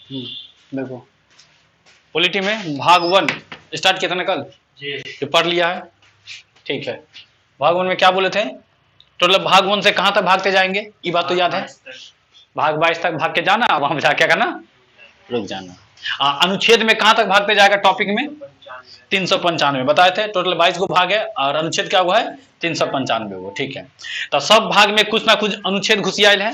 देखो पॉलिटी में भाग 1 स्टार्ट किया था ना कल, ये पढ़ लिया है, ठीक है। भाग 1 में क्या बोले थे, टोटल भाग 1 से कहां तक भागते जाएंगे, ये बात तो याद है। भाग 22 तक भाग के जाना, वहां जाके क्या करना, रुक जाना। अनुच्छेद में कहां तक भागते जाएगा, टॉपिक में 395 बताए थे। टोटल 22 को भाग है और अनुच्छेद क्या हुआ है 395 को, ठीक है। तो सब भाग में कुछ ना कुछ अनुच्छेद घुसियाल है,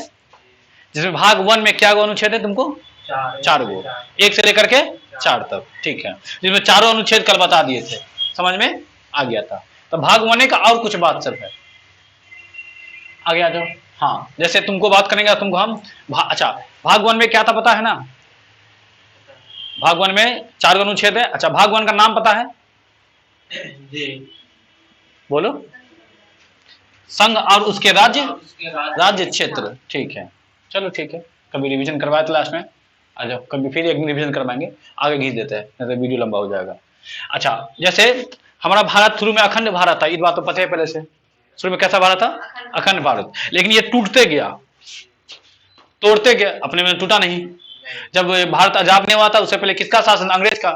जिसमें भाग 1 में क्या अनुच्छेद है तुमको, 4 गो, 1 से लेकर के 4 तक, ठीक है। जिसमें चारों अनुच्छेद कल बता दिए थे, समझ में आ गया था। तो भाग 1 का और कुछ बात सब है, आगे आ जाओ। हाँ, जैसे तुमको बात करेंगे तुमको हम अच्छा भाग 1 में क्या था पता है ना, भाग 1 में 4 अनुच्छेद है। अच्छा, भाग 1 का नाम पता है जी, बोलो। संघ और उसके राज्य क्षेत्र, ठीक है। चलो ठीक है, कभी रिवीजन करवाए थे लास्ट में, आ जाओ कभी फिर एक रिवीजन करवाएंगे, आगे खींच देते हैं नहीं तो वीडियो लंबा हो जाएगा। अच्छा, जैसे हमारा भारत शुरू में अखंड भारत था, इस बात तो पता है पहले से, शुरू में कैसा भारत था, अखंड भारत। लेकिन ये टूटते गया, तोड़ते गया, अपने में टूटा नहीं। जब भारत आजाद नहीं हुआ था उससे पहले किसका शासन, अंग्रेज का।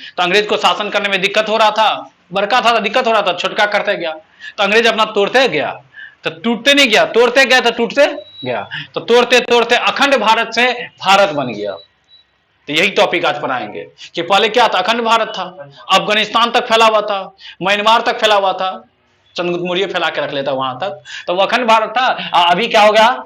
तो अंग्रेज को शासन करने में दिक्कत हो रहा था, बड़का था दिक्कत हो रहा था, छोटका करते गया, तो अंग्रेज अपना तोड़ते गया, तो टूटते नहीं गया, तोड़ते गया तो टूटते गया, तो तोड़ते तोड़ते अखंड भारत से भारत बन गया। तो यही टॉपिक आज पढ़ाएंगे कि पहले क्या था, अखंड भारत था, अफगानिस्तान तक फैला हुआ था, म्यांमार तक फैला हुआ था, चंद्रगुप्त मौर्य फैला के रख लेता वहां तक, तो वो अखंड भारत था। अभी क्या हो गया,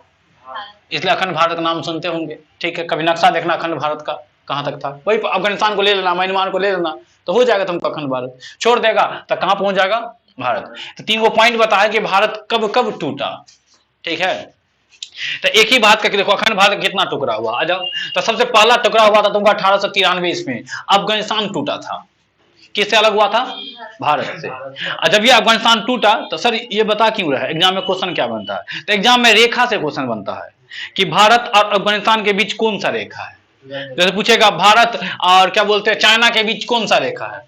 इसलिए अखंड भारत का नाम सुनते होंगे, ठीक है। कभी नक्शा देखना अखंड भारत का कहां तक था, वही अफगानिस्तान को ले लेना, म्यांमार को ले लेना, तो हो जाएगा तुमको अखंड भारत। छोड़ देगा तो कहां पहुंच जाएगा, भारत। तो 3 गो पॉइंट बताया कि भारत कब कब टूटा, ठीक है। तो एक ही बात करके देखो, अखंड भारत कितना टुकड़ा हुआ, आ जाओ। तो सबसे पहला टुकड़ा हुआ था तुमको 1893 इसमें, अफगानिस्तान टूटा था। किससे अलग हुआ था, भारत से। और जब ये अफगानिस्तान टूटा तो सर ये बता क्यों रहा है, एग्जाम में क्वेश्चन क्या बनता है, तो एग्जाम में रेखा से क्वेश्चन बनता है कि भारत और अफगानिस्तान के बीच कौन सा रेखा है। जैसे पूछेगा भारत और क्या बोलते हैं चाइना के बीच कौन सा रेखा है,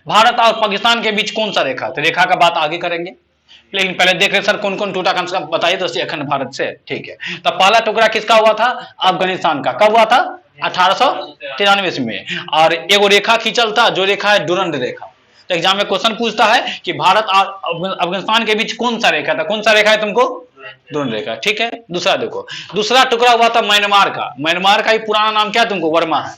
भारत और पाकिस्तान के बीच कौन सा रेखा है, तो रेखा का बात आगे करेंगे। लेकिन पहले देख रहे सर कौन कौन टूटा, कम से कम बताइए तो अखंड भारत से, ठीक है। तो पहला टुकड़ा किसका हुआ था, अफगानिस्तान का। कब हुआ था, 1893 में। और एगो रेखा खींचल था, जो रेखा है डुरंड रेखा। तो एग्जाम में क्वेश्चन पूछता है कि भारत और अफगानिस्तान के बीच कौन सा रेखा था, कौन सा रेखा है तुमको, डुरंड रेखा, ठीक है। दूसरा देखो, दूसरा टुकड़ा हुआ था म्यांमार का। म्यांमार का ही पुराना नाम क्या है तुमको, वर्मा है।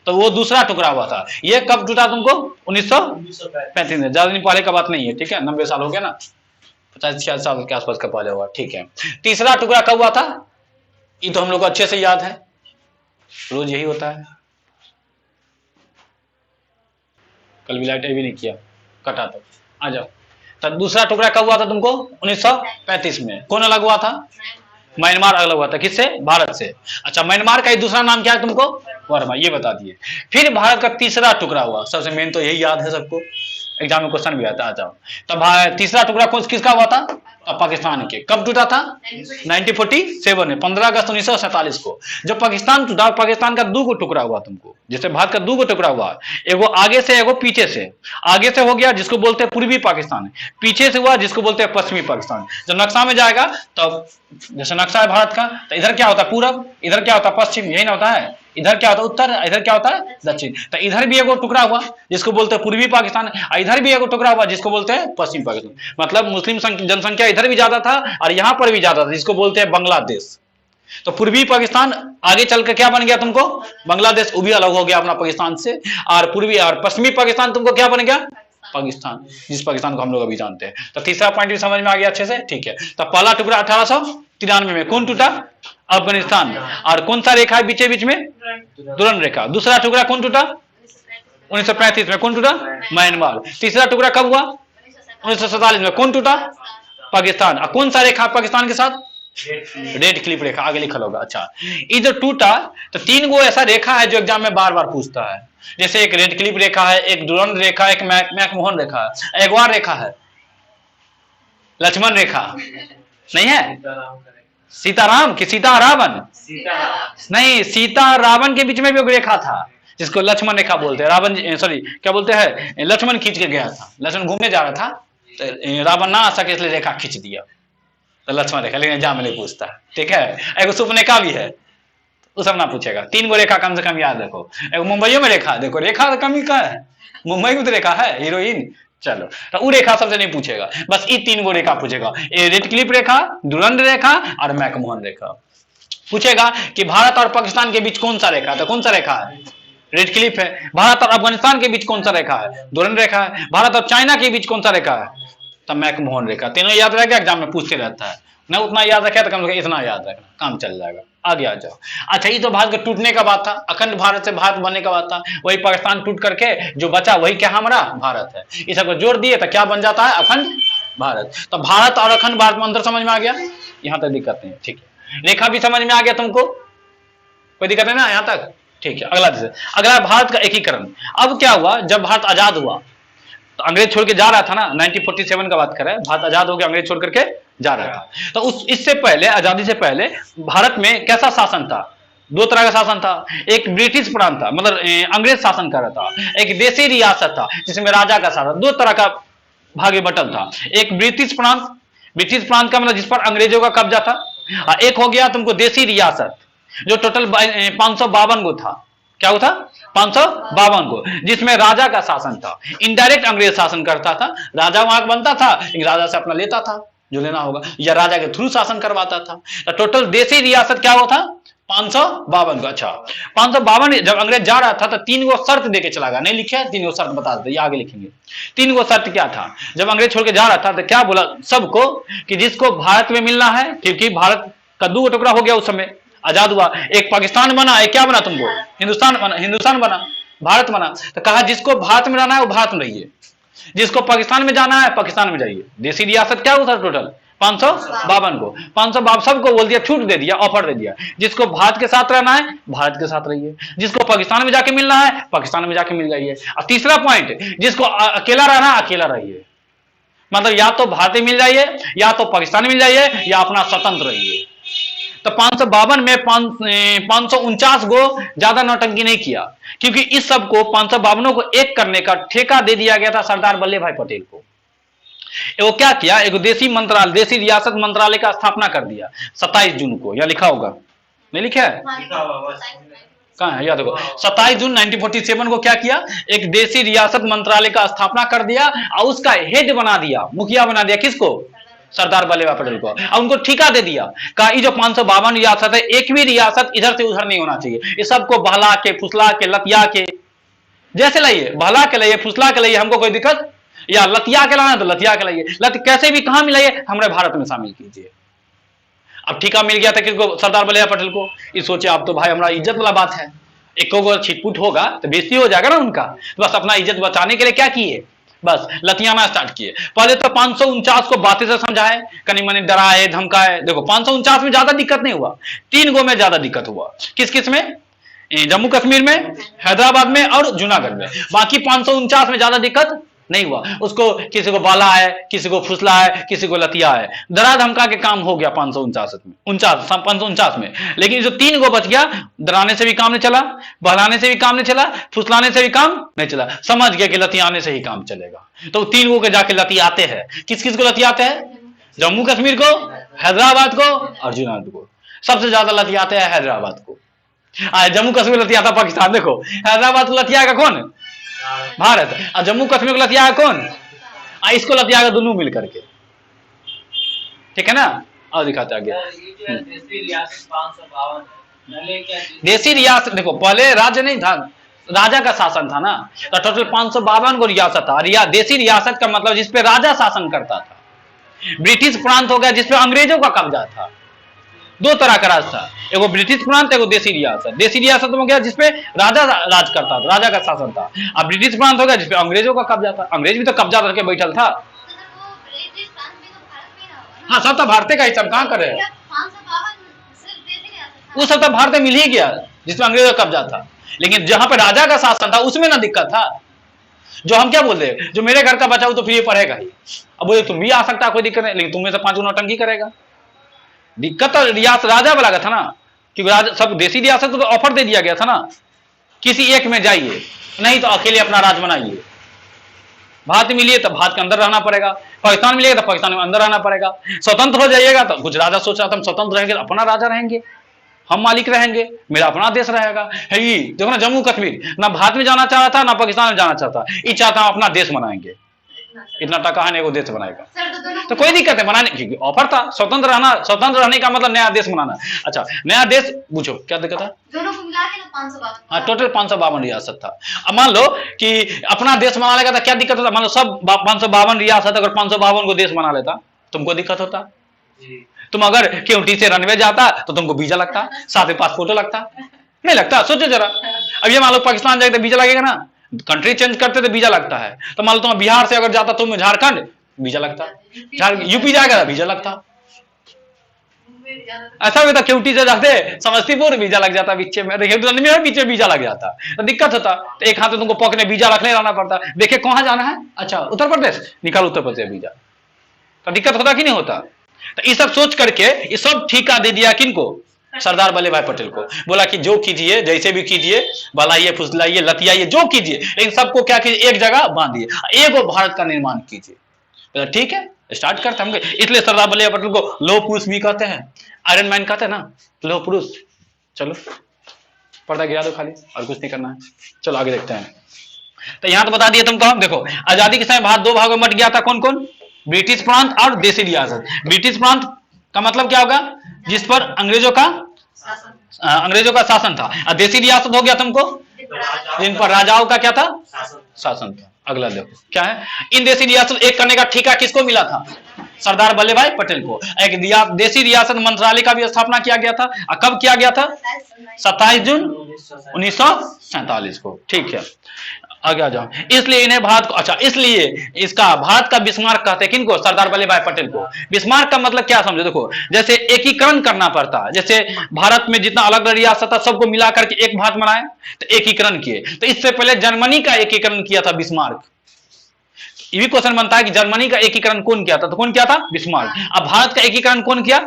तो वो दूसरा टुकड़ा हुआ था। ये कब टूटा तुमको, 1935 में, ज्यादा दिन पहले का बात नहीं है, ठीक है। 90 साल हो गया ना, 50-60 साल के आसपास का पहले हुआ, ठीक है। तीसरा टुकड़ा कब हुआ था, ये तो हम लोग को अच्छे से याद है, रोज यही होता है। कल भी लाइट भी नहीं किया, कटा तो आ जाओ। तो दूसरा टुकड़ा कब हुआ था तुमको, 1935 में। कौन अलग हुआ था, म्यांमार अलग हुआ था, किससे, भारत से। अच्छा, म्यांमार का दूसरा नाम क्या है तुमको, वर्मा, ये बता दिए। फिर भारत का तीसरा टुकड़ा हुआ, सबसे मेन तो यही याद है सबको, एग्जाम में क्वेश्चन भी आता है, आ जाओ। तब तीसरा टुकड़ा किसका हुआ था, पाकिस्तान के। कब टूटा था, 1947 में, 15 अगस्त 1947 को। जब पाकिस्तान टूटा, पाकिस्तान का 2 गो टुकड़ा हुआ तुमको, जैसे भारत का 2 गो टुकड़ा हुआ, एगो आगे से एगो पीछे से। आगे से हो गया जिसको बोलते हैं पूर्वी पाकिस्तान, पीछे से हुआ जिसको बोलते हैं पश्चिमी पाकिस्तान। जब नक्शा में जाएगा तब जैसे नक्शा है भारत का, तो इधर क्या होता है पूरब, इधर क्या होता है पश्चिम, यही ना होता है। इधर क्या होता है उत्तर, इधर क्या होता है दक्षिण। तो इधर भी एगो टुकड़ा हुआ जिसको बोलते हैं पूर्वी पाकिस्तान, इधर भी एगो टुकड़ा हुआ जिसको बोलते हैं पश्चिम पाकिस्तान। मतलब मुस्लिम जनसंख्या इधर भी ज्यादा था और यहां पर भी ज्यादा था, जिसको बोलते हैं बांग्लादेश। तो पूर्वी पाकिस्तान आगे चल के क्या बन गया तुमको, बांग्लादेश, वो भी अलग हो गया अपना पाकिस्तान से। और पूर्वी और पश्चिमी पाकिस्तान तुमको क्या बन गया, पाकिस्तान, जिस पाकिस्तान को हम लोग अभी जानते हैं। तो तीसरा पॉइंट भी समझ में आ गया अच्छे से, ठीक है। तो पहला टुकड़ा 1893 में कौन टूटा, अफगानिस्तान। और कौन सा रेखा है बीचे बीच में, डुरंड रेखा। दूसरा टुकड़ा कौन टूटा, 1935 में, कौन टूटा, म्यांमार। तीसरा टुकड़ा कब हुआ, 1947 में, कौन टूटा, पाकिस्तान। और कौन सा रेखा पाकिस्तान के साथ, रेड क्लिप रेखा, आगे लिखा होगा। अच्छा, ये जो टूटा, तो 3 गो ऐसा रेखा है जो एग्जाम में बार बार पूछता है। जैसे एक रेड क्लिप रेखा है, एक डुरंड रेखा, एक मैकमोहन रेखा है, एक और रेखा है लक्ष्मण रेखा, नहीं है, सीताराम की सीता रावण, नहीं, सीता रावण के बीच में भी एक रेखा था जिसको लक्ष्मण रेखा बोलते हैं। रावण, सॉरी क्या बोलते हैं, लक्ष्मण खींच के गया था, लक्ष्मण घूमने जा रहा था, तो रावण ना आ सके इसलिए रेखा खींच दिया, तो लक्ष्मण रेखा। लेकिन एग्जाम में नहीं पूछता, ठीक है। एक सुपनेखा भी है, वो सब ना पूछेगा। 3 गो रेखा कम से कम याद रखो। मुंबईयों में रेखा देखो, रेखा तो कमी का है, मुंबई में तो रेखा है हीरोइन। चलो तो वो रेखा सबसे नहीं पूछेगा, बस ये 3 गो रेखा पूछेगा, रेड क्लिफ रेखा, डुरंड रेखा और मैकमोहन रेखा। पूछेगा कि भारत और पाकिस्तान के बीच कौन सा रेखा है, तो कौन सा रेखा है? रेड क्लिफ है। भारत और अफगानिस्तान के बीच कौन सा रेखा है? डुरंड रेखा है। भारत और चाइना के बीच कौन सा रेखा है? तो मैकमोहन रेखा। तीनों याद रहेगा, एग्जाम में पूछते रहता है। न उतना याद रखे तो कम से कम इतना याद रखना, काम चल जाएगा। आगे आ जाओ। अच्छा, ये तो भारत के टूटने का बात था, अखंड भारत से भारत बनने का बात था। वही पाकिस्तान टूट करके जो बचा वही क्या हमारा भारत है। इस सबको जोड़ दिए तो क्या बन जाता है? अखंड भारत। तो भारत और अखंड भारत में अंतर समझ में आ गया? यहां तक दिक्कत नहीं, ठीक है। रेखा भी समझ में आ गया तुमको, कोई दिक्कत है ना यहां तक? ठीक है। अगला भारत का एकीकरण। अब क्या हुआ, जब भारत आजाद हुआ तो अंग्रेज छोड़ के जा रहा था ना, 1947 का बात कर रहे हैं, भारत आजाद हो गया, अंग्रेज छोड़ करके जा रहा था। तो इससे पहले, आजादी से पहले भारत में कैसा शासन था? 2 तरह का शासन था। एक ब्रिटिश प्रांत था, मतलब अंग्रेज शासन कर रहा था। एक देसी रियासत था जिसमें राजा का शासन। 2 तरह का भाग्य बटल था। एक ब्रिटिश प्रांत का मतलब जिस पर अंग्रेजों का कब्जा था। एक हो गया तुमको देसी रियासत, जो टोटल 552 गो था। क्या हुआ था? 552 को, जिसमें राजा का शासन था। इनडायरेक्ट अंग्रेज शासन करता था, राजा वहां बनता था, राजा से अपना लेता था जो लेना होगा, या राजा के थ्रू शासन करवाता था। तो टोटल देसी रियासत क्या हुआ था? 552 को। अच्छा, 552 जब अंग्रेज जा रहा था तो 3 गो शर्त देके चला गया। नहीं लिखे? 3 गो शर्त बता देते, आगे लिखेंगे। 3 गो शर्त क्या था? जब अंग्रेज छोड़ के जा रहा था तो क्या बोला सबको कि जिसको भारत में मिलना है, क्योंकि भारत का 2 टुकड़ा हो गया उस समय, आजाद हुआ, एक पाकिस्तान बना, एक क्या बना तुमको? हिंदुस्तान बना, भारत बना। तो कहा जिसको भारत में रहना है वो भारत में रहिए, जिसको पाकिस्तान में जाना है पाकिस्तान में जाइए। देसी रियासत क्या हुआ था टोटल? 552 को। 552 सबको बोल दिया, छूट दे दिया, ऑफर दे दिया। जिसको भारत के साथ रहना है भारत के साथ रहिए, जिसको पाकिस्तान में जाके मिलना है पाकिस्तान में जाके मिल जाइए। और तीसरा पॉइंट, जिसको अकेला रहना है अकेला रहिए, मतलब या तो भारत में मिल जाइए, या तो पाकिस्तान में मिल जाइए, या अपना स्वतंत्र रहिए। तो 552 में 549 गो ज्यादा नौटंकी नहीं किया, क्योंकि इस सब को 552 को एक करने का ठेका दे दिया गया था सरदार वल्लभ भाई पटेल को। वो क्या किया, एक देसी मंत्रालय, देसी रियासत मंत्रालय का स्थापना कर दिया 27 जून को। या लिखा होगा? नहीं लिखा है? कहां है? याद देखो, 27 जून 1947 को क्या किया, एक देसी रियासत मंत्रालय का स्थापना कर दिया और उसका हेड बना दिया, मुखिया बना दिया किसको? सरदार वल्लभ भाई पटेल को। और उनको ठेका दे दिया, कहा ये जो 552 रियासत है, एक भी रियासत इधर से उधर नहीं होना चाहिए, इस सबको बहला के, फुसला के, लतिया के, जैसे लाइए, बहला के लाइए, फुसला के लाइए, हमको कोई दिक्कत, या लतिया के लाना तो लतिया के लाइए, कैसे भी कहां मिलाइए, हमारे भारत में शामिल कीजिए। अब ठेका मिल गया था किसको? सरदार वल्लभ भाई पटेल को। ये सोचे आप तो भाई हमारा इज्जत वाला बात है, एक को छिटपुट होगा तो बेइज्जती हो जाएगा ना उनका, तो बस अपना इज्जत बचाने के लिए क्या किए, बस लतियाना स्टार्ट किए। पहले तो 549 को बातें से समझाए, कनी मनी डराए धमकाए। देखो 549 में ज्यादा दिक्कत नहीं हुआ, 3 गो में ज्यादा दिक्कत हुआ। किस किस में? जम्मू कश्मीर में, हैदराबाद में और जूनागढ़ में। बाकी 549 में ज्यादा दिक्कत नहीं हुआ। उसको किसी को बाला है, किसी को फुसला है, किसी को लतिया है, डरा धमका के काम हो गया 549 में। लेकिन जो 3 गो बच गया, डराने से भी काम नहीं चला, बहलाने से भी काम नहीं चला, फुसलाने से भी काम नहीं चला, समझ गया कि लतियाने से ही काम चलेगा। तो 3 गो के जाके लतियाते हैं। किस किस को लतियाते हैं? जम्मू कश्मीर को, हैदराबाद को और जूनागढ़ को। सबसे ज्यादा लतियाते हैं हैदराबाद को। जम्मू कश्मीर लतियाता पाकिस्तान। देखो हैदराबाद को लतियाएगा कौन? भारत। और जम्मू कश्मीर को लतियाएगा कौन? इसको लतियाएगा दोनों मिलकर के, ठीक है ना? और दिखाते आगे। देसी रियासत देखो, पहले राज्य नहीं था, राजा का शासन था ना, तो टोटल 552 को रियासत था। देसी रियासत का मतलब जिसपे राजा शासन करता था। ब्रिटिश प्रांत हो गया जिसपे अंग्रेजों का कब्जा था। 2 तरह का राज था, एगो ब्रिटिश प्रांत, एगो देसी रियासत। देसी रियासत हो गया जिसपे राजा राज करता था, राजा का शासन था। अब ब्रिटिश प्रांत हो गया जिसपे अंग्रेजों का कब्जा था। अंग्रेज भी तो कब्जा करके बैठल था। हाँ, सब तो भारत का ही, सब कहां करे, वो सब तो भारत में मिल ही गया जिसमें अंग्रेजों का कब्जा था। लेकिन जहां पे राजा का शासन था उसमें ना दिक्कत था। जो हम क्या बोलते हैं, जो मेरे घर का बचा वो तो फ्री पढ़ेगा ही। अब बोले तुम भी आ सकता है, कोई दिक्कत नहीं, लेकिन तुम्हें से 5 नौटंकी करेगा। दिक्कत तो रियासत राजा वाला का था ना, क्योंकि सब देसी रियासत को तो ऑफर दे दिया गया था ना, किसी एक में जाइए, नहीं तो अकेले अपना राज बनाइए। भारत मिलिए तो भारत के अंदर रहना पड़ेगा, पाकिस्तान मिलेगा तो पाकिस्तान में अंदर रहना पड़ेगा। स्वतंत्र हो जाइएगा तो कुछ राजा सोच रहा था हम स्वतंत्र रहेंगे, अपना राजा रहेंगे। हम मालिक रहेंगे, मेरा अपना देश रहेगा। है ये देखो ना, जम्मू कश्मीर ना भारत में जाना चाह रहा था ना पाकिस्तान में जाना चाहता, ये चाहता हम अपना देश बनाएंगे। इतना टका है वो देश बनाएगा तो कोई दिक्कत है बनाने की, ऑफर था स्वतंत्र रहना। स्वतंत्र रहने का मतलब नया देश बनाना। अच्छा नया देश पूछो क्या दिक्कत है? दोनों को मिला के 552। हाँ टोटल 552 रियासत था। अब मान लो कि अपना देश बना लेगा तो क्या दिक्कत होता? मान लो सब 552 रियासत अगर 552 को देश बना लेता तुमको दिक्कत होता? तुम अगर क्योंटी से रनवे जाता तो तुमको वीजा लगता, साथ में पासपोर्ट लगता, नहीं लगता? सोचो जरा। अब ये मान लो पाकिस्तान जाए तो वीजा लगेगा ना, कंट्री चेंज करते तो वीजा लगता है। तो मान लो तुम बिहार से अगर जाता तुम झारखंड, वीजा लगता। यूपी जाएगा तो वीजा लगता। ऐसा भी था क्योंटी से जाते समस्तीपुर, वीजा लग जाता बीच में, बीच में वीजा लग जाता तो दिक्कत होता। तो एक हाथ में तुमको पॉकेट में वीजा रखने रहना पड़ता। देखिए कहां जाना है, अच्छा उत्तर प्रदेश, निकाल उत्तर प्रदेश वीजा। तो दिक्कत होता कि नहीं होता? तो ये सब सोच करके ये सब ठेका दे दिया किनको? सरदार वल्लभ भाई पटेल को। बोला कि जो कीजिए, जैसे भी कीजिए, बलाइए, फुसलाइए, लतियाइए, जो कीजिए, लेकिन सबको क्या कीजिए, एक जगह बांधिए, एक भारत का निर्माण कीजिए। ठीक है स्टार्ट करते हम। इसलिए सरदार वल्लभ भाई पटेल को लौह पुरुष भी कहते हैं, आयरन मैन कहते हैं ना, लौह पुरुष। चलो पर्दा गिरा दो खाली, और कुछ नहीं करना है। चलो आगे देखते हैं। तो यहां तो बता दिया तुमको। हम देखो आजादी के समय भारत दो भागों में बट गया था। कौन कौन? ब्रिटिश प्रांत और देसी रियासत। ब्रिटिश प्रांत का मतलब क्या होगा? जिस पर अंग्रेजों का शासन था। और देसी रियासत हो गया तुमको जिन पर राजाओं का क्या था? शासन था। अगला देखो क्या है, इन देसी रियासत एक करने का ठेका किसको मिला था? सरदार वल्लभ भाई पटेल को। एक देसी रियासत मंत्रालय का भी स्थापना किया गया था। और कब किया गया था? 27 जून 1947 को। ठीक है आगे आ जाओ। इसलिए इन्हें भारत को, अच्छा इसलिए इसका भारत का बिस्मार्क कहते हैं किनको? सरदार वल्लभ भाई पटेल को। बिस्मार्क का मतलब क्या समझो, देखो जैसे एकीकरण करना पड़ता है। जैसे भारत में जितना अलग अलग रियासत था सबको मिला करके एक भारत बनाए तो एकीकरण किए। तो इससे पहले जर्मनी का एकीकरण किया था बिस्मार्क। ये भी क्वेश्चन बनता है कि जर्मनी का एकीकरण कौन किया था? तो कौन किया था? बिस्मार्क। अब भारत का एकीकरण कौन किया?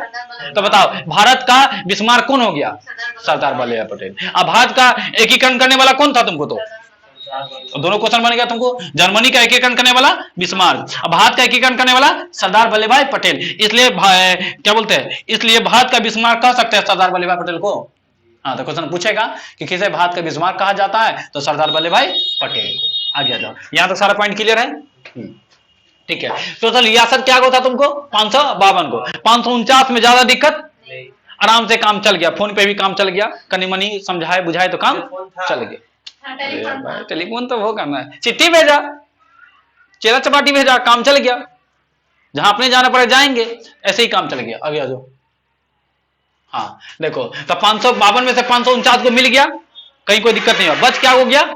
तो बताओ भारत का बिस्मार्क कौन हो गया? सरदार वल्लभ भाई पटेल। अब भारत का एकीकरण करने वाला कौन था तुमको? तो दोनों क्वेश्चन बन गया तुमको। जर्मनी का एकीकरण करने वाला बिस्मार्क, अब भारत का एकीकरण करने वाला सरदार वल्लभ भाई पटेल। इसलिए क्या बोलते हैं, इसलिए भारत का बिस्मार्क कह सकते हैं सरदार वल्लभ भाई पटेल को। हाँ तो क्वेश्चन पूछेगा कि किसे भारत का बिस्मार्क कहा जाता है? तो सरदार वल्लभ भाई पटेल को। आगे आ जाओ। यहां तक सारा पॉइंट क्लियर है? ठीक है। टोटल रियासत क्या होता तुमको? 552 को। 549 में ज्यादा दिक्कत, आराम से काम चल गया। फोन पे भी काम चल गया, कनी मनी समझाए बुझाए तो काम चल गया। टेलीफोन तो वो करना है, चिट्ठी भेजा, चेरा चपाटी भेजा, काम चल गया। जहां अपने जाना पड़े जाएंगे, ऐसे ही काम चल गया। आगे आ जाओ। हाँ देखो तो 552 में से 549 को मिल गया, कहीं कोई दिक्कत नहीं हुआ। बच क्या हो गया?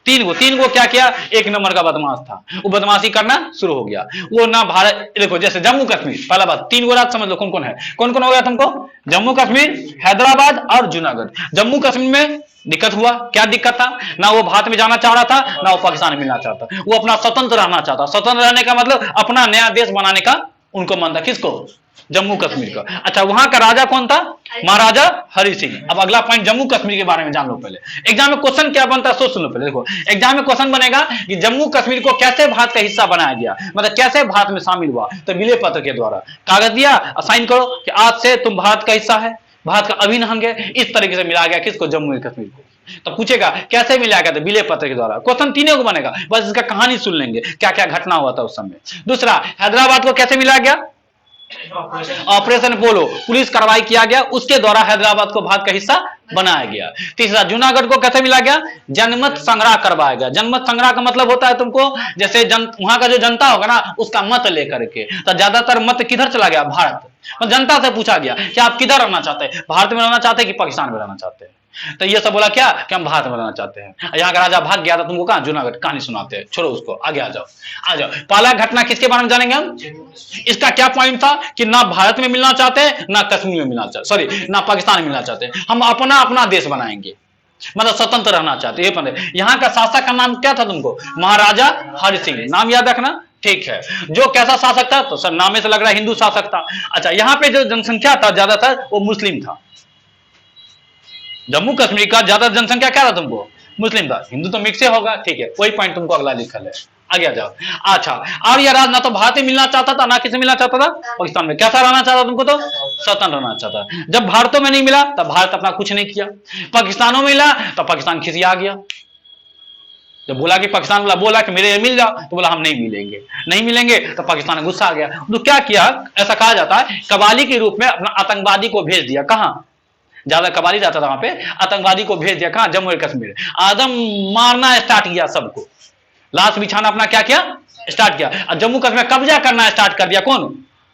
तीन को क्या किया? एक नंबर का बदमाश था, वो बदमाशी करना शुरू हो गया। वो ना भारत, देखो जैसे जम्मू कश्मीर, पहला बात 3 गो राज्य समझ लो कौन कौन है। कौन कौन हो गया तुमको? जम्मू कश्मीर, हैदराबाद और जूनागढ़। जम्मू कश्मीर में दिक्कत हुआ, क्या दिक्कत था? ना वो भारत में जाना चाह रहा था, ना वो पाकिस्तान में मिलना चाहता, वो अपना स्वतंत्र रहना चाहता। स्वतंत्र रहने का मतलब अपना नया देश बनाने का उनको मन था। किसको? जम्मू कश्मीर का। अच्छा वहां का राजा कौन था? महाराजा हरि सिंह। अब अगला पॉइंट जम्मू कश्मीर के बारे में जान लो पहले। एग्जाम में क्वेश्चन क्या बनता है सोच सुनो पहले। देखो एग्जाम में क्वेश्चन बनेगा कि जम्मू कश्मीर को कैसे भारत का हिस्सा बनाया गया, मतलब कैसे भारत में शामिल हुआ। तो विलय पत्र के द्वारा कागज दिया, साइन करो कि आज से तुम भारत का हिस्सा है, भारत का अभिन्न अंग है। इस तरीके से मिला गया किसको? जम्मू कश्मीर को। तो पूछेगा कैसे मिला गया? तो विलय पत्र के द्वारा। क्वेश्चन तीनों को बनेगा, बस इसका कहानी सुन लेंगे क्या क्या घटना हुआ था उस समय। दूसरा हैदराबाद को कैसे मिला गया? ऑपरेशन पोलो, पुलिस कार्रवाई किया गया, उसके द्वारा हैदराबाद को भारत का हिस्सा बनाया गया। तीसरा जूनागढ़ को कैसे मिला गया? जनमत संग्रह करवाया गया। जनमत संग्रह का मतलब होता है तुमको जैसे वहां का जो जनता होगा ना उसका मत लेकर के, तो ज्यादातर मत किधर चला गया? भारत। जनता से पूछा गया कि आप किधर रहना चाहते हैं, भारत में रहना चाहते हैं कि पाकिस्तान में रहना चाहते हैं। तो ये सब बोला क्या कि हम भारत में रहना चाहते हैं। यहाँ का राजा भाग गया था, तुमको कहा जूनागढ़, कहानी सुनाते हैं, छोड़ो उसको, आगे आ जाओ। आ जाओ पहला घटना किसके बारे में जानेंगे हम? इसका क्या पॉइंट था कि ना भारत में मिलना चाहते हैं, ना कश्मीर में मिलना चाहते, सॉरी ना पाकिस्तान में मिलना चाहते हैं, हम अपना अपना देश बनाएंगे, मतलब स्वतंत्र रहना चाहते हैं। यहाँ का शासक का नाम क्या था तुमको? महाराजा हरि सिंह। नाम याद रखना, ठीक है। जो कैसा शासक था? तो सर नामे से लग रहा है हिंदू शासक था। अच्छा यहाँ पे जो जनसंख्या था ज्यादातर वो मुस्लिम था। जम्मू कश्मीर का ज्यादा जनसंख्या क्या था तुमको? मुस्लिम था। हिंदू तो मिक्स होगा, ठीक है, कोई पॉइंट तुमको अगला लिखल है। आगे आ जाओ। अच्छा आर्य राज ना तो भारत में मिलना चाहता था, ना किसे मिलना चाहता था? पाकिस्तान में। कैसा रहना चाहता तुमको? तो स्वतंत्र रहना चाहता है। जब भारतों में नहीं मिला तब भारत अपना कुछ नहीं किया, पाकिस्तानों में मिला तब पाकिस्तान खिसिया गया। जब बोला कि पाकिस्तान वाला बोला कि मेरे मिल जाओ तो बोला हम नहीं मिलेंगे, नहीं मिलेंगे तो पाकिस्तान गुस्सा आ गया। तो क्या किया, ऐसा कहा जाता है कबाली के रूप में अपना आतंकवादी को भेज दिया। कहां ज्यादा कबाली जाता था वहां पे, आतंकवादी को भेज दिया। कहां, जम्मू और कश्मीर। आदम मारना स्टार्ट किया सबको, लाश बिछाना अपना क्या किया स्टार्ट किया। और जम्मू कश्मीर कब्जा करना स्टार्ट कर दिया। कौन,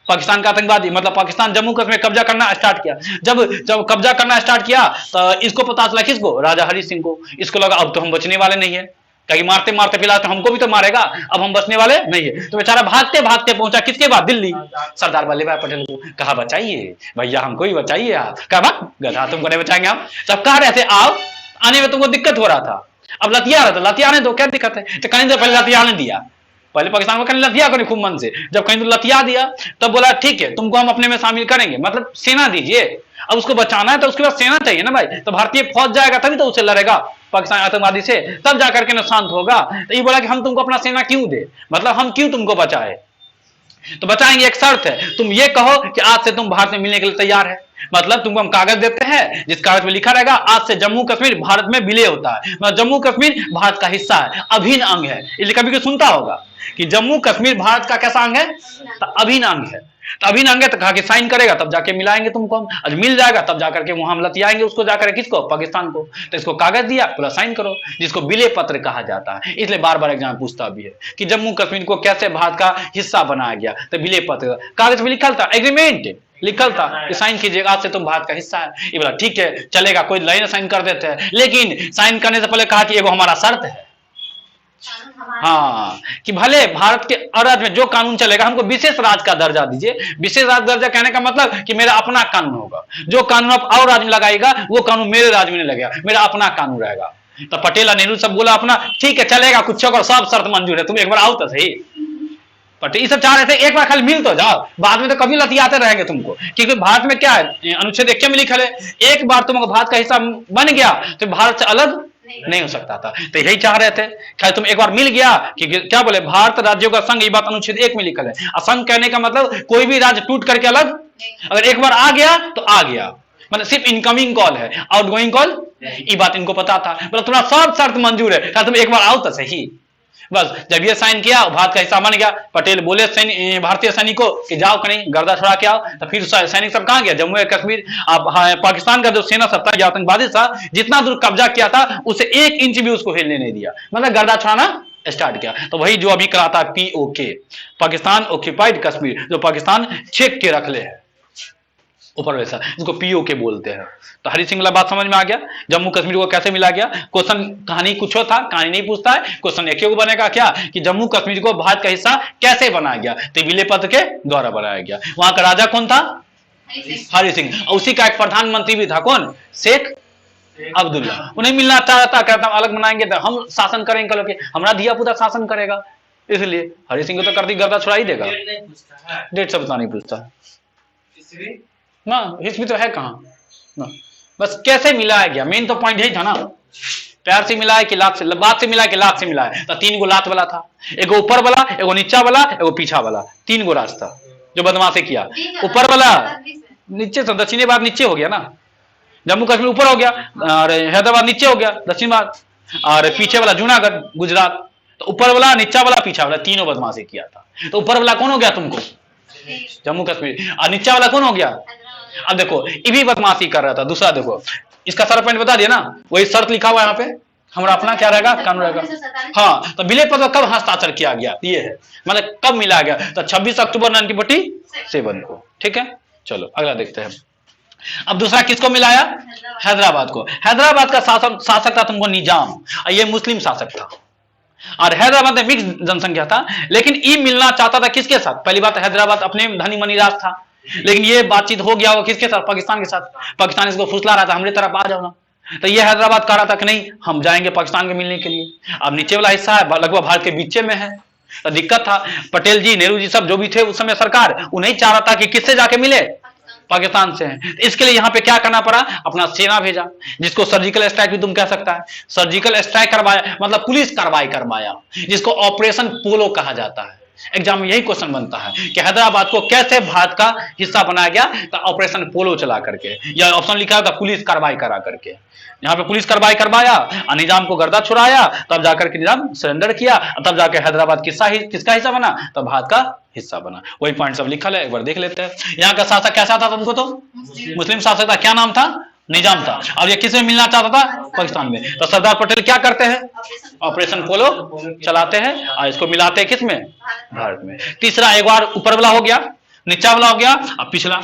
पाकिस्तान का आतंकवादी, मतलब पाकिस्तान जम्मू कश्मीर कब्जा करना स्टार्ट किया। जब कब्जा करना स्टार्ट किया तो इसको पता चला, किसको, राजा हरि सिंह को। इसको लगा अब तो हम बचने वाले नहीं है, कहीं मारते मारते फिलहाल तो हमको भी तो मारेगा, अब हम बचने वाले नहीं है। तो बेचारा भागते भागते पहुंचा किसके बाद, दिल्ली। सरदार वल्लभ भाई पटेल को कहा बचाइए भैया, हमको ही बचाइए आप। कहा गधा तुमको नहीं बचाएंगे हम। सब कह रहे थे आओ, आने में तुमको दिक्कत हो रहा था, अब लतिया रहा था, लतिया ने दो क्या दिक्कत है। तो कहीं तो पहले लतिया ने दिया, पहले पाकिस्तान को कहीं लतिया करें खूब मन से। जब कहीं तो लतिया दिया तब बोला ठीक है तुमको हम अपने में शामिल करेंगे, मतलब सेना दीजिए। अब उसको बचाना है तो उसके बाद सेना चाहिए ना भाई, तो भारतीय फौज जाएगा तभी तो उसे लड़ेगा पाकिस्तान आतंकवादी से, तब जाकर के शांत होगा। तो ये बोला कि हम तुमको अपना सेना क्यों दे, मतलब हम क्यों तुमको बचाए। तो बचाएंगे, एक शर्त है, तुम ये कहो कि आज से तुम भारत में मिलने के लिए तैयार है। मतलब तुमको हम कागज देते हैं जिस कागज में लिखा रहेगा आज से जम्मू कश्मीर भारत में विलय होता है, मतलब जम्मू कश्मीर भारत का हिस्सा है, अभिन्न अंग है। इसलिए कभी सुनता होगा कि जम्मू कश्मीर भारत का कैसा अंग है, तो अभिन्न अंग है। तो अभिन्न अंग है तो कहा कि साइन करेगा तब जाके मिलाएंगे तुमको हम, आज मिल जाएगा तब जाकर के वहां हम लतियाएंगे उसको जाकर, किसको, पाकिस्तान को। तो इसको कागज दिया, पूरा साइन करो, जिसको विलय पत्र कहा जाता है। इसलिए बार बार एग्जाम पूछता भी है कि जम्मू कश्मीर को कैसे भारत का हिस्सा बनाया गया, तो विलय पत्र कागज में लिखा था, एग्रीमेंट लिखल था कि साइन कीजिएगा आज से तुम भारत का हिस्सा है। ये बोला ठीक है चलेगा, कोई लाइन साइन कर देते हैं। लेकिन साइन करने से पहले कहा कि एगो हमारा शर्त है, हाँ, कि भले भारत के राज्य में जो कानून चलेगा हमको विशेष राज्य का दर्जा दीजिए। विशेष राज्य दर्जा कहने का मतलब कि मेरा अपना कानून होगा, जो कानून आप और राज्य में लगाएगा वो कानून मेरे राज्य में नहीं लगेगा, मेरा अपना कानून रहेगा। तो पटेल और नेहरू सब बोला अपना ठीक है चलेगा, कुछ होगा, सब शर्त मंजूर है, तुम एक बार आओ तो सही। पटेल सब चाह रहे थे एक बार खाली मिल तो जाओ, बाद में तो कभी लतियाते रहेंगे तुमको, क्योंकि भारत में क्या है, अनुच्छेद 1 में लिखा है एक बार तुम भारत का हिस्सा बन गया तो भारत से अलग नहीं हो सकता था। तो यही चाह रहे थे, खैर तुम एक बार मिल गया कि क्या बोले, भारत राज्यों का संघ, ये बात अनुच्छेद 1 में लिखा है। असंघ कहने का मतलब कोई भी राज्य टूट करके अलग, अगर एक बार आ गया तो आ गया, मतलब सिर्फ इनकमिंग कॉल है, आउटगोइंग कॉल, ये बात इनको पता था। मतलब तुम्हारा सब शर्त मंजूर है, तुम एक बार आओ तो सही। बस जब ये साइन किया भारत का हिस्सा बन गया। पटेल बोले भारतीय सैनिकों कि जाओ कहीं गर्दा छुड़ा के आओ, तो फिर सैनिक सब कहां गया, जम्मू और कश्मीर। पाकिस्तान का जो सेना सब था, आतंकवादी था, जितना दूर कब्जा किया था उसे 1 इंच भी उसको हिलने नहीं दिया, मतलब गर्दा छुड़ाना स्टार्ट किया। तो वही जो अभी करा था POK, पाकिस्तान ऑक्यूपाइड कश्मीर, जो पाकिस्तान छेक के रख ले है ऊपर वैसा, इसको POK बोलते हैं। तो हरि सिंह वाला बात समझ में आ गया, जम्मू कश्मीर को कैसे मिला गया। क्वेश्चन कहानी कुछ था, कहानी नहीं पूछता है, क्वेश्चन एक ही बनेगा क्या कि जम्मू कश्मीर को भारत का हिस्सा कैसे बनाया गया, तो विलय पत्र के द्वारा बनाया गया। वहां का राजा कौन था, हरि सिंह, और उसी का एक प्रधानमंत्री भी था, कौन, शेख अब्दुल्ला। उन्हें मिलना चाहता, कहता अलग बनाएंगे तो हम शासन करेंगे, कल के हमारा दिया पूरा शासन करेगा, इसलिए हरि सिंह को तो कर दी गर्दा छुड़ा ही देगा। डेट सब नहीं पूछता ना, हिस्ट्री तो है कहाँ ना, बस कैसे मिलाया गया, मेन तो पॉइंट यही था ना, पैर से मिला है कि लात से, बात से मिला है कि लात से मिला है। तो 3 गो लात वाला था, एगो ऊपर वाला, एगो नीचा वाला, एगो पीछा वाला, 3 गो रास्ता जो बदमाशी किया। ऊपर वाला नीचे से, दक्षिणी भारत नीचे हो गया ना, जम्मू कश्मीर ऊपर हो गया, और हैदराबाद नीचे हो गया दक्षिण भारत, और पीछे वाला जूनागढ़ गुजरात। तो ऊपर वाला, नीचा वाला, पीछा वाला, तीनों बदमाशी किया था। तो ऊपर वाला कौन हो गया तुमको, जम्मू कश्मीर, और नीचा वाला कौन हो गया। अब देखो ये भी बदमाशी कर रहा था। दूसरा देखो इसका सारा पॉइंट बता दिया ना, वही शर्त लिखा हुआ है यहाँ पे, हमारा अपना क्या रहेगा, कानून रहेगा। हाँ, तो विलय पत्र कब हस्ताक्षर किया गया, ये है, मतलब कब मिला गया, तो 26 अक्टूबर 1947 को। ठीक है, चलो अगला देखते हैं। अब दूसरा किसको मिलाया, हैदराबाद को। हैदराबाद का शासक था तुमको निजाम, और ये मुस्लिम शासक था, और हैदराबाद में मिक्स जनसंख्या था। लेकिन ये मिलना चाहता था किसके साथ, पहली बात हैदराबाद अपने धनी मनी राज था, लेकिन ये बातचीत हो गया वो किसके साथ, पाकिस्तान के साथ। पाकिस्तान इसको फुसला रहा था, हमारी तरफ आ जाओ ना, तो ये हैदराबाद कह रहा था कि नहीं हम जाएंगे पाकिस्तान के मिलने के लिए। अब नीचे वाला हिस्सा है लगभग भारत के बीचे में है, तो दिक्कत था। पटेल जी, नेहरू जी सब जो भी थे उस समय सरकार, उन्हें चाह रहा था कि किससे जाके मिले, पाकिस्तान से है। इसके लिए यहाँ पे क्या करना पड़ा, अपना सेना भेजा, जिसको सर्जिकल स्ट्राइक भी तुम कह सकता है। सर्जिकल स्ट्राइक करवाया मतलब पुलिस कार्रवाई करवाया, जिसको ऑपरेशन पोलो कहा जाता है। एग्जाम में यही क्वेश्चन बनता है कि हैदराबाद को कैसे भारत का हिस्सा बनाया गया, तो ऑपरेशन पोलो चला करके, या ऑप्शन लिखा था पुलिस कार्रवाई करा करके। यहाँ पे पुलिस कार्रवाई करवाया और निजाम को गर्दा छुड़ाया, तब जाकर के निजाम सरेंडर किया, तब जाकर हैदराबाद किसका हिस्सा बना, तो भारत का हिस्सा बना। वही पॉइंट सब लिखा है, एक बार देख लेते हैं। यहाँ का शासक कैसा था तुमको, तो मुस्लिम शासक था। क्या नाम था, निजाम था। और ये किसमें मिलना चाहता था, पाकिस्तान में। तो सरदार पटेल क्या करते हैं, ऑपरेशन पोलो चलाते हैं और इसको मिलाते हैं किसमें, भारत में। तीसरा, एक बार ऊपर वाला हो गया, नीचा वाला हो गया, अब पिछला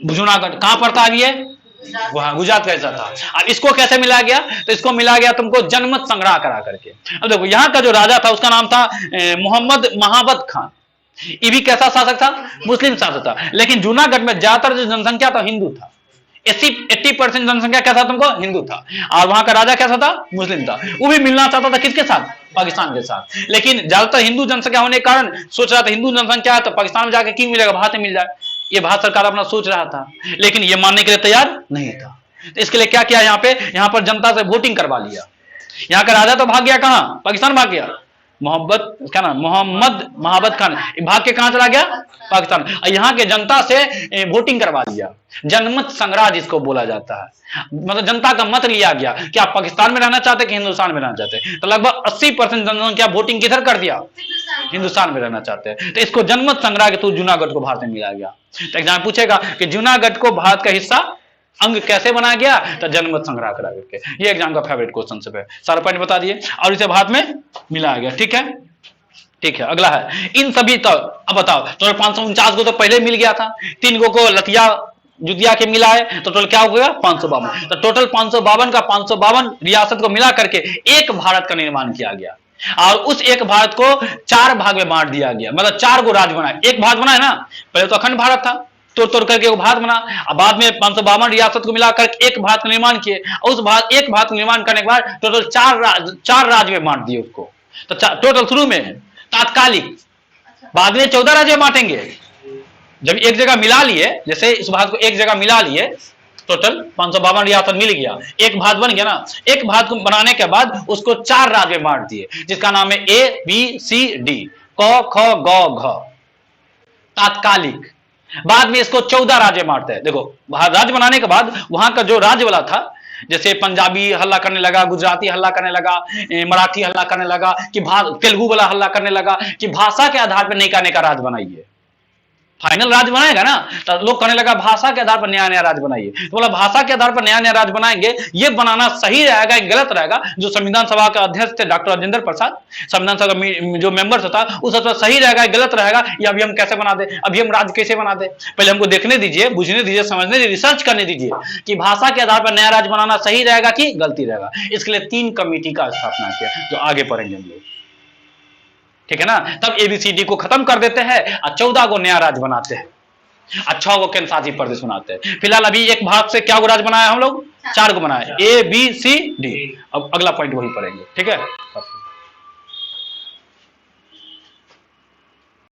जूनागढ़ कहां पर था, ये वहां गुजरात का हिस्सा था। अब इसको कैसे मिला गया, तो इसको मिला गया तुमको जनमत संग्रह करा करके। अब देखो यहाँ का जो राजा था उसका नाम था मोहम्मद महाबत खान। ये भी कैसा शासक था, मुस्लिम शासक था। लेकिन जूनागढ़ में ज्यादातर जो जनसंख्या था हिंदू था, 80% जनसंख्या क्या था तुमको, हिंदू था। और वहां का राजा कैसा था, मुस्लिम था। वो भी मिलना चाहता था किसके साथ, पाकिस्तान के साथ। लेकिन ज्यादातर हिंदू जनसंख्या होने के कारण सोच रहा था हिंदू जनसंख्या है तो पाकिस्तान में जाकर क्यों मिलेगा, भारत में मिल जाए। ये भारत सरकार अपना सोच रहा था, लेकिन ये मानने के लिए तैयार नहीं था। तो इसके लिए क्या किया, यहाँ पर जनता से वोटिंग करवा लिया। यहाँ का राजा तो भाग गया, कहां, पाकिस्तान भाग गया। मोहम्मद महाबत खान भाग के कहां चला गया, पाकिस्तान। यहाँ के जनता से वोटिंग करवा लिया। जनमत संग्रह जिसको बोला जाता है, मतलब जनता का मत लिया गया कि आप पाकिस्तान में रहना चाहते कि हिंदुस्तान में रहना चाहते। तो लगभग 80% जनसंख्या वोटिंग किधर कर दिया, हिंदुस्तान में रहना चाहते हैं। तो इसको जनमत संग्रह के थ्रू जूनागढ़ को भारत में मिला गया। तो एग्जाम पूछेगा कि जूनागढ़ को भारत का हिस्सा अंग कैसे बनाया गया, तो जनमत संग्रह करा करके। ये एग्जाम का फेवरेट क्वेश्चन सब है, सारा पॉइंट बता दिए और इसे भारत में मिलाया गया। ठीक है, ठीक है। अगला है इन सभी, तो अब बताओ, टोटल 549 को तो पहले मिल गया था, 3 को लतिया जुदिया के मिला है, तो टोटल क्या हो गया, 552। तो टोटल 552 का 552 रियासत को मिला करके एक भारत का निर्माण किया गया। और उस एक भारत को 4 भाग में बांट दिया गया, मतलब 4 को राज्य बनाया। एक भारत बना है ना, पहले तो अखंड भारत था, तोड़ करके वो भारत बना। अब बाद में 552 रियासत को मिलाकर एक भारत का निर्माण किए। उस एक भारत का निर्माण करने के बाद टोटल 4 राज्य में बांट दिए उसको। तो टोटल शुरू में तात्कालिक, बाद में 14 राज्य बांटेंगे। जब एक जगह मिला लिए, जैसे इस भारत को एक जगह मिला लिए, टोटल 552 रियासत मिल गया, एक भारत बन गया ना। एक भारत को बनाने के बाद उसको 4 राज्य में बांट दिए, जिसका नाम है ABCD, क ख ग घ, तात्कालिक। बाद में इसको 14 राज्य बांटते हैं। देखो राज्य बनाने के बाद वहां का जो राज्य वाला था, जैसे पंजाबी हल्ला करने लगा, गुजराती हल्ला करने लगा, मराठी हल्ला करने लगा, कि तेलुगु वाला हल्ला करने लगा कि भाषा के आधार पर नया नया राज्य बनाइए। फाइनल राज्य बनाएगा ना, तो लोग कहने लगा भाषा के आधार पर नया नया राज्य बनाइए। तो बोला भाषा के आधार पर नया नया राज्य बनाएंगे, ये बनाना सही रहेगा कि गलत रहेगा। जो संविधान सभा के अध्यक्ष थे डॉक्टर राजेंद्र प्रसाद, संविधान सभा का जो मेंबर था, उस पर सही रहेगा गलत रहेगा, या अभी हम कैसे बना दे, अभी हम राज्य कैसे बना दे, पहले हमको देखने दीजिए, बुझने दीजिए, समझने दीजिए, रिसर्च करने दीजिए कि भाषा के आधार पर नया राज्य बनाना सही रहेगा कि गलती रहेगा। इसके लिए 3 कमेटी का स्थापना किया, जो आगे पढ़ेंगे हम लोग। ठीक है ना। तब ABCD को खत्म कर देते हैं और 14 को नया राज्य बनाते हैं, 6 को केंद्र शासित प्रदेश बनाते हैं। फिलहाल अभी एक भारत से क्या को राज्य बनाया हम लोग, 4 को बनाया, ABCD। अब अगला पॉइंट वही पढ़ेंगे। ठीक है।